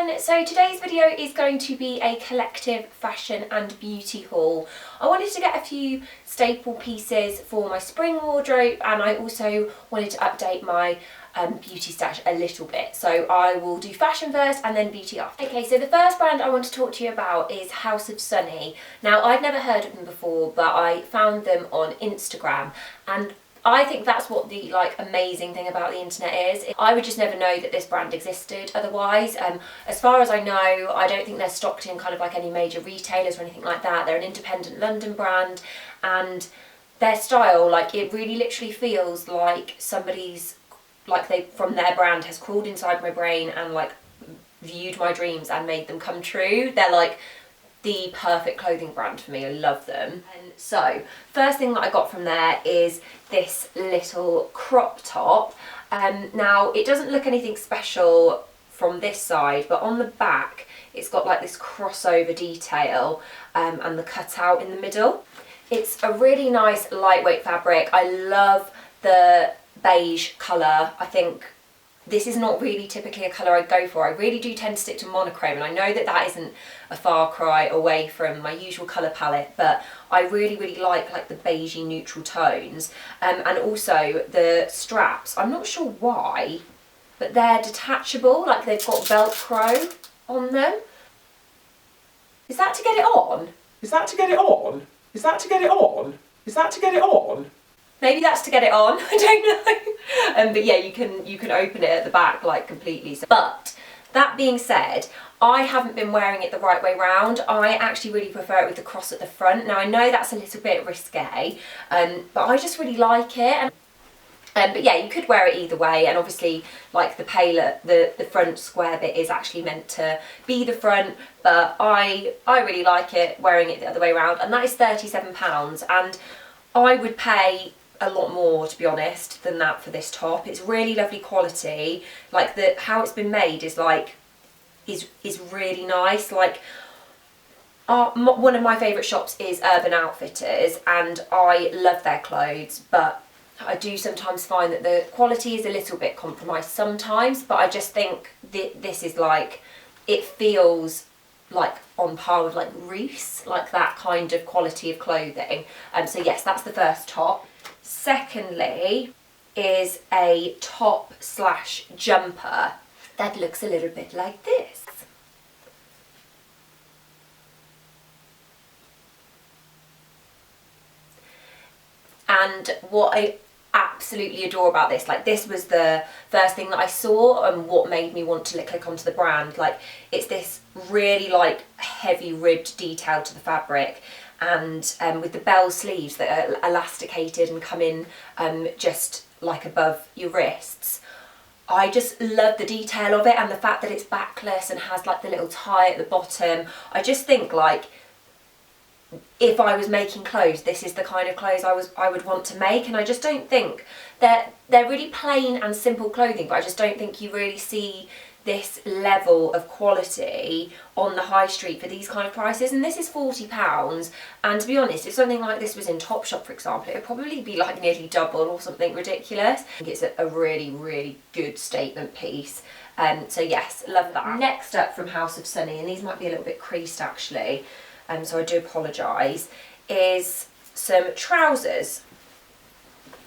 everyone, so today's video is going to be a collective fashion and beauty haul. I wanted to get a few staple pieces for my spring wardrobe, and I also wanted to update my beauty stash a little bit. So I will do fashion first and then beauty after. Okay, so the first brand I want to talk to you about is House of Sunny. Now, I'd never heard of them before, but I found them on Instagram, and I think that's what the amazing thing about the internet is. I would just never know that this brand existed otherwise. As far as I know, I don't think they're stocked in any major retailers or anything like that. They're an independent London brand, and their style, it really literally feels like somebody's, from their brand has crawled inside my brain and viewed my dreams and made them come true. They're the perfect clothing brand for me. I love them. And so first thing that I got from there is this little crop top. Now it doesn't look anything special from this side, but on the back it's got this crossover detail and the cutout in the middle. It's a really nice lightweight fabric. I love the beige colour. I think this is not really typically a colour I'd go for. I really do tend to stick to monochrome, and I know that that isn't a far cry away from my usual colour palette, but I really like the beigey neutral tones. And also the straps, I'm not sure why, but they're detachable, they've got Velcro on them. Is that to get it on? Is that to get it on? Is that to get it on? Is that to get it on? Maybe that's to get it on, I don't know. But yeah, you can open it at the back completely. But that being said, I haven't been wearing it the right way round. I actually really prefer it with the cross at the front. Now I know that's a little bit risque, but I just really like it. But yeah, you could wear it either way, and obviously the paler, the front square bit is actually meant to be the front, but I really like it wearing it the other way around, and that is £37, and I would pay a lot more, to be honest, than that for this top. It's really lovely quality. How it's been made is is really nice. One of my favourite shops is Urban Outfitters, and I love their clothes, but I do sometimes find that the quality is a little bit compromised sometimes, but I just think this is it feels on par with Reese, that kind of quality of clothing. So yes, that's the first top. Secondly is a top / jumper that looks a little bit like this. And what I absolutely adore about this, this was the first thing that I saw and what made me want to click onto the brand. It's this really heavy ribbed detail to the fabric, and with the bell sleeves that are elasticated and come in just above your wrists. I just love the detail of it, and the fact that it's backless and has the little tie at the bottom. I just think if I was making clothes, this is the kind of clothes I would want to make. And I just don't think they're really plain and simple clothing, but I just don't think you really see this level of quality on the high street for these kind of prices. And this is £40, and to be honest, if something like this was in Topshop, for example, it would probably be nearly double or something ridiculous. I think it's a really good statement piece. So yes, love that. Next up from House of Sunny, and these might be a little bit creased actually, so I do apologise, is some trousers.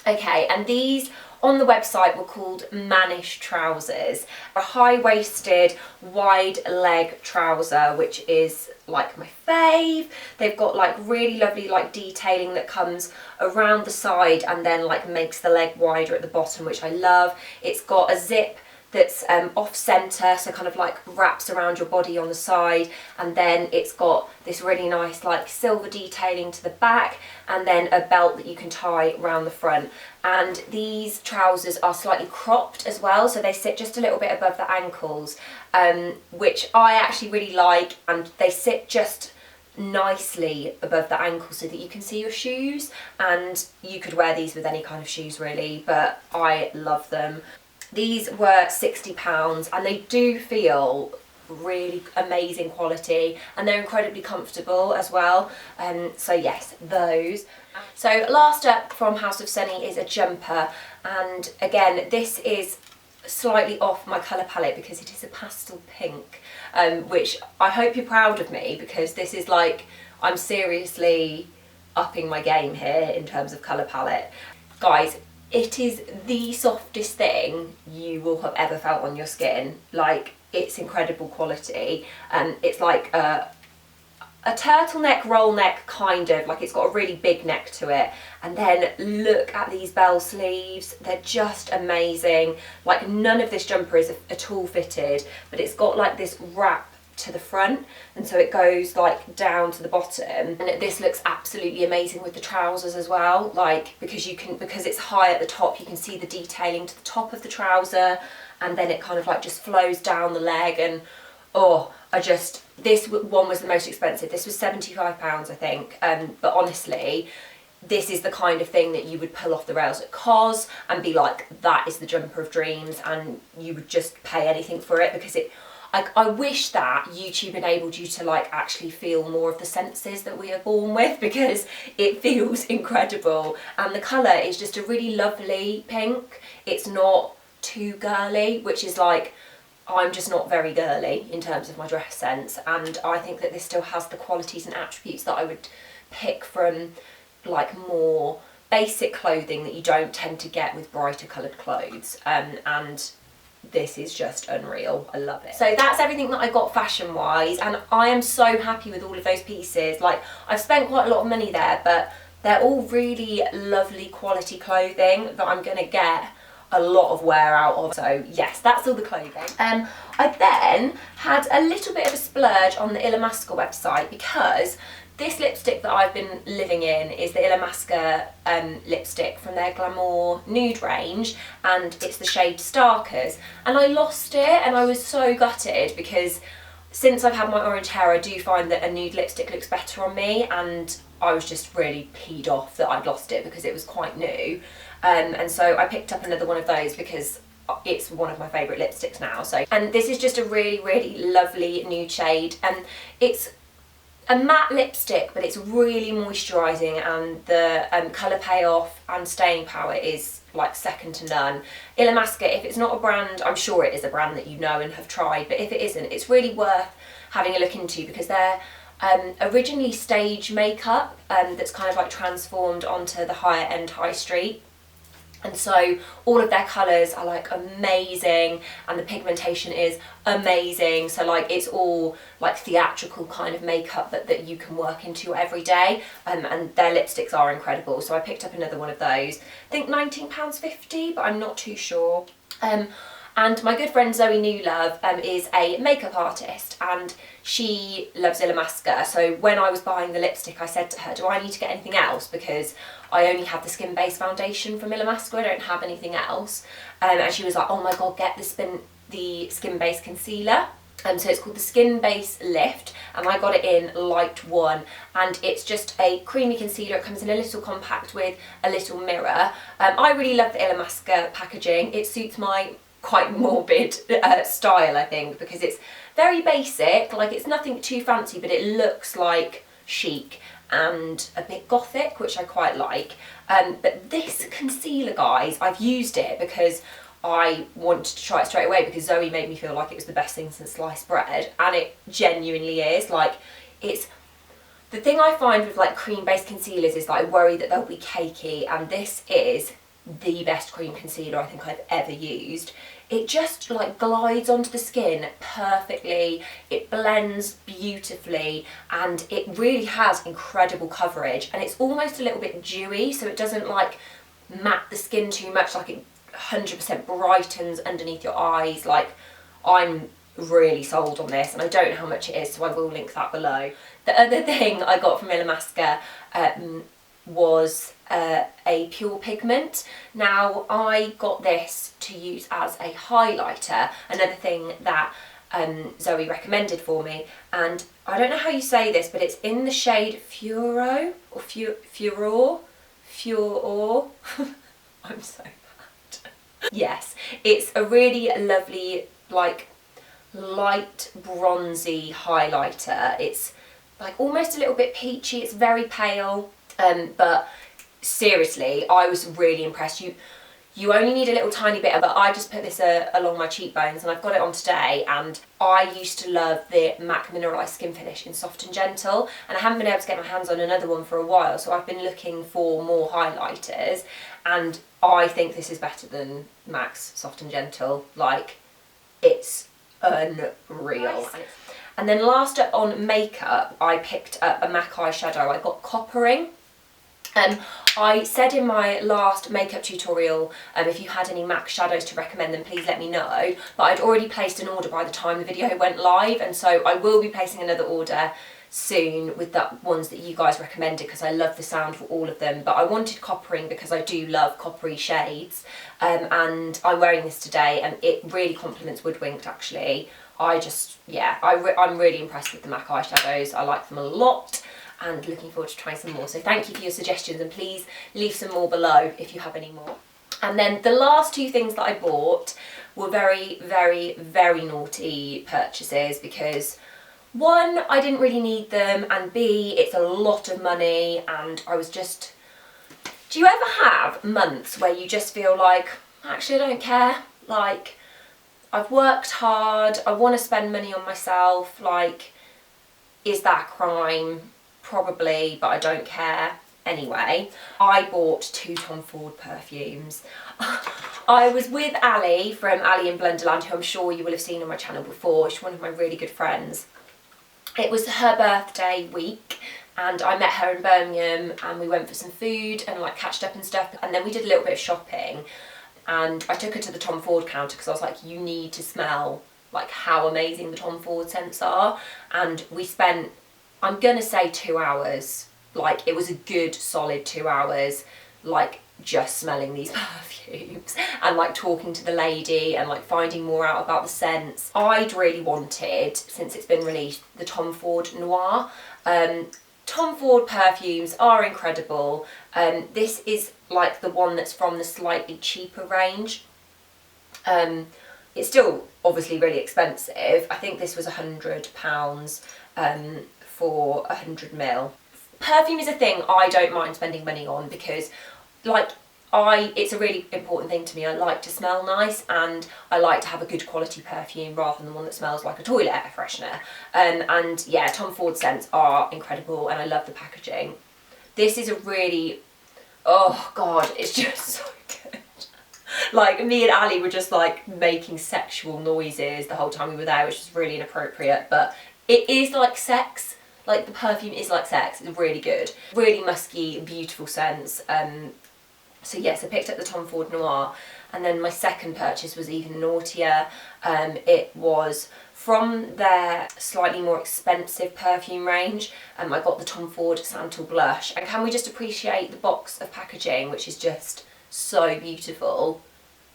Okay, and these on the website were called Mannish trousers. A high-waisted, wide-leg trouser, which is my fave. They've got really lovely detailing that comes around the side and then makes the leg wider at the bottom, which I love. It's got a zip that's off centre, so wraps around your body on the side, and then it's got this really nice silver detailing to the back, and then a belt that you can tie around the front. And these trousers are slightly cropped as well, so they sit just a little bit above the ankles, which I actually really like, and they sit just nicely above the ankle so that you can see your shoes, and you could wear these with any kind of shoes really, but I love them. These were £60, and they do feel really amazing quality, and they're incredibly comfortable as well. So yes, those. So last up from House of Sunny is a jumper, and again, this is slightly off my colour palette because it is a pastel pink, which I hope you're proud of me, because this is like, I'm seriously upping my game here in terms of colour palette. Guys, it is the softest thing you will have ever felt on your skin. Like, it's incredible quality, and it's like a turtleneck roll neck, kind of, like it's got a really big neck to it. And then look at these bell sleeves, they're just amazing. Like, none of this jumper is at all fitted, but it's got like this wrap to the front, and so it goes like down to the bottom, and this looks absolutely amazing with the trousers as well, like, because it's high at the top, you can see the detailing to the top of the trouser, and then it kind of like just flows down the leg. And oh, this one was the most expensive. This was £75, I think, but honestly, this is the kind of thing that you would pull off the rails at COS and be like, that is the jumper of dreams, and you would just pay anything for it, because I wish that YouTube enabled you to like actually feel more of the senses that we are born with, because it feels incredible. And the colour is just a really lovely pink. It's not too girly, which is like, I'm just not very girly in terms of my dress sense, and I think that this still has the qualities and attributes that I would pick from like more basic clothing that you don't tend to get with brighter coloured clothes, and this is just unreal. I love it. So that's everything that I got fashion wise, and I am so happy with all of those pieces. Like, I've spent quite a lot of money there, but they're all really lovely quality clothing that I'm gonna get a lot of wear out of. So yes, that's all the clothing. I then had a little bit of a splurge on the Illamasqua website, because this lipstick that I've been living in is the Illamasqua lipstick from their Glamour nude range, and it's the shade Starkers, and I lost it, and I was so gutted, because since I've had my orange hair, I do find that a nude lipstick looks better on me, and I was just really peed off that I'd lost it because it was quite new. And so I picked up another one of those because it's one of my favourite lipsticks now. So, and this is just a really, really lovely nude shade, and it's a matte lipstick, but it's really moisturising, and the colour payoff and staying power is like second to none. Illamasqua, if it's not a brand, I'm sure it is a brand that you know and have tried, but if it isn't, it's really worth having a look into, because they're originally stage makeup that's kind of like transformed onto the higher end high street. And so all of their colours are like amazing, and the pigmentation is amazing. So like, it's all like theatrical kind of makeup that you can work into every day, and their lipsticks are incredible. So I picked up another one of those. I think £19.50, but I'm not too sure. And my good friend Zoe Newlove is a makeup artist, and she loves Illamasqua. So when I was buying the lipstick, I said to her, do I need to get anything else? Because I only have the skin-based foundation from Illamasqua, I don't have anything else. And she was like, oh my god, get the skin-based concealer. So it's called the Skin Base Lift, and I got it in light 1, and it's just a creamy concealer. It comes in a little compact with a little mirror. I really love the Illamasqua packaging. It suits my quite morbid style, I think, because it's very basic, like it's nothing too fancy, but it looks like chic and a bit gothic, which I quite like. But this concealer, guys, I've used it because I wanted to try it straight away, because Zoe made me feel like it was the best thing since sliced bread, and it genuinely is. Like, it's the thing I find with like cream-based concealers is that I worry that they'll be cakey, and this is the best cream concealer I think I've ever used. It just like glides onto the skin perfectly, it blends beautifully, and it really has incredible coverage, and it's almost a little bit dewy, so it doesn't like matte the skin too much, like it 100% brightens underneath your eyes. Like, I'm really sold on this, and I don't know how much it is, so I will link that below. The other thing I got from Illamasqua was a pure pigment. Now, I got this to use as a highlighter, another thing that Zoe recommended for me, and I don't know how you say this, but it's in the shade Furor, or Furor. I'm so bad. Yes, it's a really lovely, like, light bronzy highlighter. It's like almost a little bit peachy, it's very pale, but seriously, I was really impressed. You only need a little tiny bit, but I just put this along my cheekbones, and I've got it on today. And I used to love the MAC Mineralised Skin Finish in Soft and Gentle, and I haven't been able to get my hands on another one for a while, so I've been looking for more highlighters, and I think this is better than MAC's Soft and Gentle. Like, it's unreal. Nice. And then last up on makeup, I picked up a MAC eyeshadow. I got Coppering. I said in my last makeup tutorial, if you had any MAC shadows to recommend, then please let me know. But I'd already placed an order by the time the video went live, and so I will be placing another order soon with the ones that you guys recommended, because I love the sound for all of them. But I wanted Coppering because I do love coppery shades, and I'm wearing this today, and it really complements Woodwinked actually. I'm really impressed with the MAC eyeshadows. I like them a lot, and looking forward to trying some more. So thank you for your suggestions, and please leave some more below if you have any more. And then the last two things that I bought were very, very, very naughty purchases, because one, I didn't really need them, and B, it's a lot of money, and I was just... Do you ever have months where you just feel like, actually I don't care, like, I've worked hard, I want to spend money on myself, like, is that a crime? Probably, but I don't care. Anyway, I bought 2 Tom Ford perfumes. I was with Ali from Ali in Blunderland, who I'm sure you will have seen on my channel before. She's one of my really good friends. It was her birthday week, and I met her in Birmingham, and we went for some food and like catched up and stuff, and then we did a little bit of shopping. And I took her to the Tom Ford counter because I was like, you need to smell like how amazing the Tom Ford scents are. And we spent, I'm gonna say 2 hours. Like, it was a good solid 2 hours, like just smelling these perfumes and like talking to the lady and like finding more out about the scents. I'd really wanted, since it's been released, the Tom Ford Noir. Tom Ford perfumes are incredible. This is like the one that's from the slightly cheaper range. It's still obviously really expensive. I think this was £100 for 100ml. Perfume is a thing I don't mind spending money on, because like it's a really important thing to me. I like to smell nice, and I like to have a good quality perfume rather than one that smells like a toilet air freshener. And yeah, Tom Ford scents are incredible, and I love the packaging. This is a really, oh god, it's just so good. Like, me and Ali were just like making sexual noises the whole time we were there, which is really inappropriate, but it is like sex. Like, the perfume is like sex. It's really good. Really musky, beautiful scents. So yes, I picked up the Tom Ford Noir, and then my second purchase was even naughtier. It was from their slightly more expensive perfume range. I got the Tom Ford Santal Blush, and can we just appreciate the box of packaging, which is just so beautiful.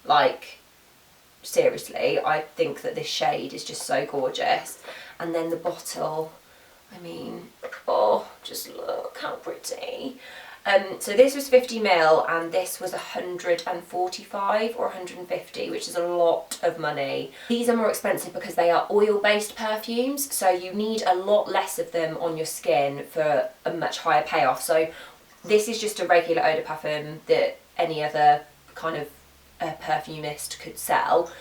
Like, seriously, I think that this shade is just so gorgeous. And then the bottle, I mean, oh, just look how pretty. So this was 50ml, and this was 145 or 150, which is a lot of money. These are more expensive because they are oil-based perfumes, so you need a lot less of them on your skin for a much higher payoff. So this is just a regular eau de parfum that any other kind of perfumist could sell.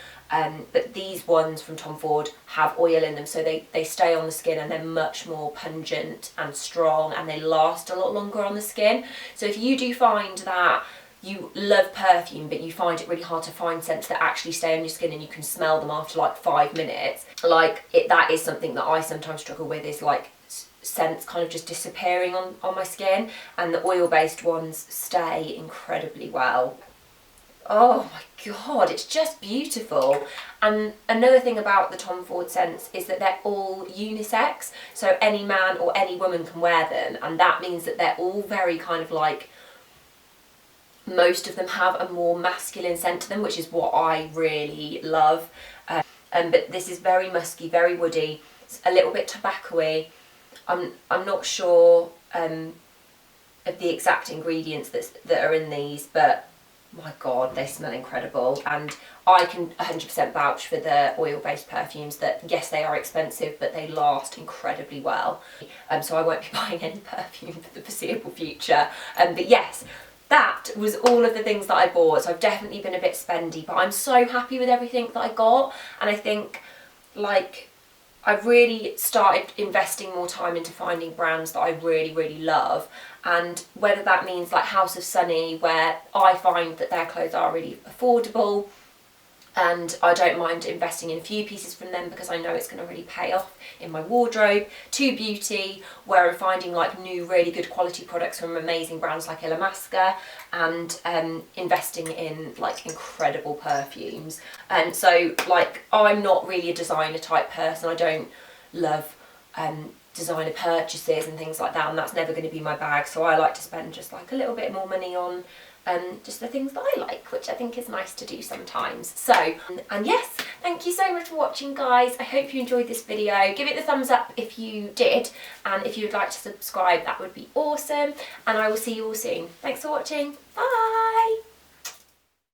But these ones from Tom Ford have oil in them, so they stay on the skin, and they're much more pungent and strong, and they last a lot longer on the skin. So if you do find that you love perfume but you find it really hard to find scents that actually stay on your skin and you can smell them after like 5 minutes, like that is something that I sometimes struggle with, is like scents kind of just disappearing on my skin, and the oil-based ones stay incredibly well. Oh my god, it's just beautiful. And another thing about the Tom Ford scents is that they're all unisex, so any man or any woman can wear them, and that means that they're all very kind of like, most of them have a more masculine scent to them, which is what I really love. But this is very musky, very woody, it's a little bit tobacco-y. I'm not sure of the exact ingredients that are in these, but my god, they smell incredible. And I can 100% vouch for the oil-based perfumes, that yes, they are expensive, but they last incredibly well. So I won't be buying any perfume for the foreseeable future. But yes, that was all of the things that I bought. So I've definitely been a bit spendy, but I'm so happy with everything that I got. And I think, like, I've really started investing more time into finding brands that I really love, and whether that means like House of Sunny, where I find that their clothes are really affordable and I don't mind investing in a few pieces from them because I know it's going to really pay off in my wardrobe, to Beauty, where I'm finding like new really good quality products from amazing brands like Illamasqua, and investing in like incredible perfumes. And so like, I'm not really a designer type person. I don't love designer purchases and things like that, and that's never going to be my bag. So I like to spend just like a little bit more money on just the things that I like, which I think is nice to do sometimes. So, and yes, thank you so much for watching, guys. I hope you enjoyed this video. Give it the thumbs up if you did, and if you would like to subscribe, that would be awesome. And I will see you all soon. Thanks for watching. Bye.